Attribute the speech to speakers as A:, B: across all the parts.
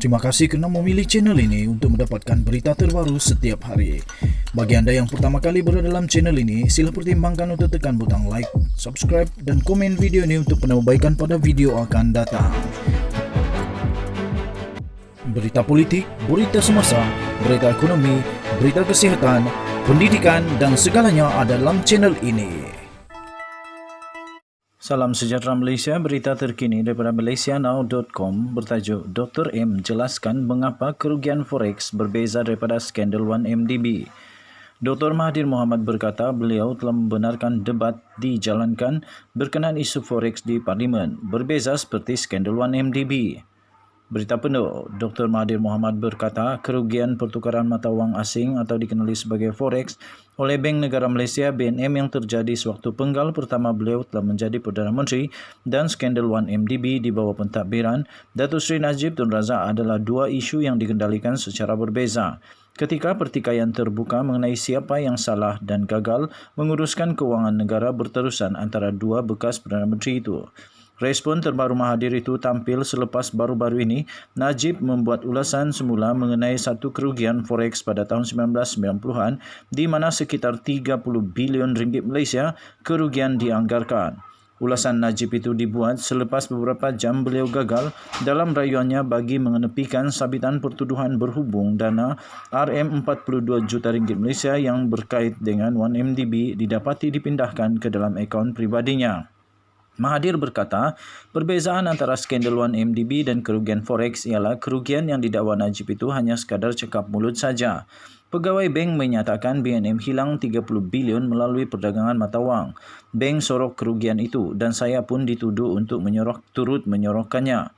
A: Terima kasih kerana memilih channel ini untuk mendapatkan berita terbaru setiap hari. Bagi anda yang pertama kali berada dalam channel ini, sila pertimbangkan untuk tekan butang like, subscribe dan komen video ini untuk penambahbaikan pada video akan datang. Berita politik, berita semasa, berita ekonomi, berita kesihatan, pendidikan dan segalanya ada dalam channel ini. Salam sejahtera Malaysia, berita terkini daripada malaysianow.com bertajuk Dr. M jelaskan mengapa kerugian forex berbeza daripada skandal 1MDB. Dr. Mahathir Mohamad berkata beliau telah membenarkan debat dijalankan berkenaan isu forex di Parlimen, berbeza seperti skandal 1MDB. Berita penuh, Dr. Mahathir Mohamad berkata kerugian pertukaran mata wang asing atau dikenali sebagai forex oleh Bank Negara Malaysia BNM yang terjadi sewaktu penggal pertama beliau telah menjadi Perdana Menteri dan skandal 1MDB di bawah pentadbiran Datuk Seri Najib Tun Razak adalah dua isu yang dikendalikan secara berbeza. Ketika pertikaian terbuka mengenai siapa yang salah dan gagal menguruskan kewangan negara berterusan antara dua bekas Perdana Menteri itu. Respon terbaru Mahathir itu tampil selepas baru-baru ini Najib membuat ulasan semula mengenai satu kerugian forex pada tahun 1990-an di mana sekitar 30 bilion ringgit Malaysia kerugian dianggarkan. Ulasan Najib itu dibuat selepas beberapa jam beliau gagal dalam rayuannya bagi mengenepikan sabitan pertuduhan berhubung dana RM42 juta ringgit Malaysia yang berkait dengan 1MDB didapati dipindahkan ke dalam akaun pribadinya. Mahathir berkata, perbezaan antara skandal 1MDB dan kerugian forex ialah kerugian yang didakwa Najib itu hanya sekadar cakap mulut saja. Pegawai bank menyatakan BNM hilang 30 bilion melalui perdagangan mata wang. Bank sorok kerugian itu dan saya pun dituduh untuk turut menyorokkannya.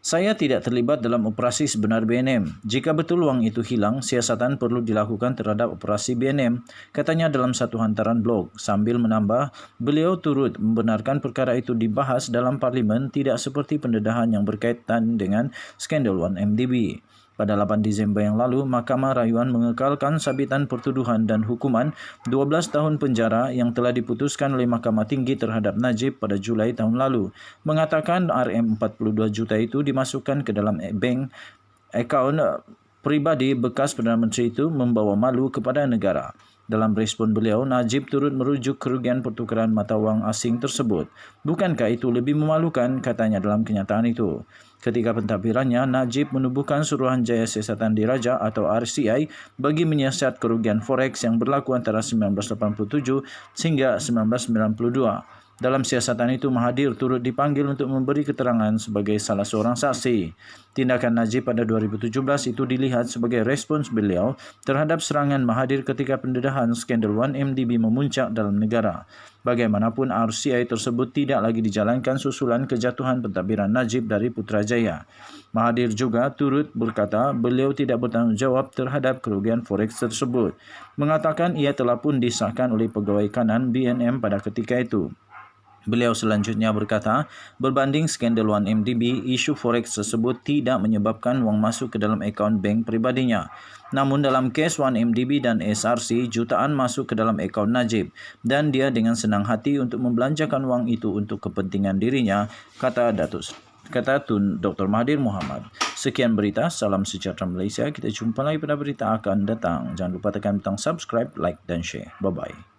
A: Saya tidak terlibat dalam operasi sebenar BNM. Jika betul wang itu hilang, siasatan perlu dilakukan terhadap operasi BNM, katanya dalam satu hantaran blog. Sambil menambah, beliau turut membenarkan perkara itu dibahas dalam Parlimen tidak seperti pendedahan yang berkaitan dengan skandal 1MDB. Pada 8 Disember yang lalu, Mahkamah Rayuan mengekalkan sabitan pertuduhan dan hukuman 12 tahun penjara yang telah diputuskan oleh Mahkamah Tinggi terhadap Najib pada Julai tahun lalu, mengatakan RM42 juta itu dimasukkan ke dalam bank akaun pribadi bekas Perdana Menteri itu membawa malu kepada negara. Dalam respon beliau, Najib turut merujuk kerugian pertukaran mata wang asing tersebut. Bukankah itu lebih memalukan, katanya dalam kenyataan itu. Ketika pentadbirannya, Najib menubuhkan Suruhanjaya Siasatan Diraja atau RCI bagi menyiasat kerugian forex yang berlaku antara 1987 hingga 1992. Dalam siasatan itu, Mahathir turut dipanggil untuk memberi keterangan sebagai salah seorang saksi. Tindakan Najib pada 2017 itu dilihat sebagai respons beliau terhadap serangan Mahathir ketika pendedahan skandal 1MDB memuncak dalam negara. Bagaimanapun, RCI tersebut tidak lagi dijalankan susulan kejatuhan pentadbiran Najib dari Putrajaya. Mahathir juga turut berkata beliau tidak bertanggungjawab terhadap kerugian forex tersebut. Mengatakan ia telah pun disahkan oleh pegawai kanan BNM pada ketika itu. Beliau selanjutnya berkata, berbanding skandal 1MDB, isu forex tersebut tidak menyebabkan wang masuk ke dalam akaun bank pribadinya. Namun dalam kes 1MDB dan SRC, jutaan masuk ke dalam akaun Najib dan dia dengan senang hati untuk membelanjakan wang itu untuk kepentingan dirinya, kata Tun Dr. Mahathir Mohamad. Sekian berita, salam sejahtera Malaysia. Kita jumpa lagi pada berita akan datang. Jangan lupa tekan butang subscribe, like dan share. Bye-bye.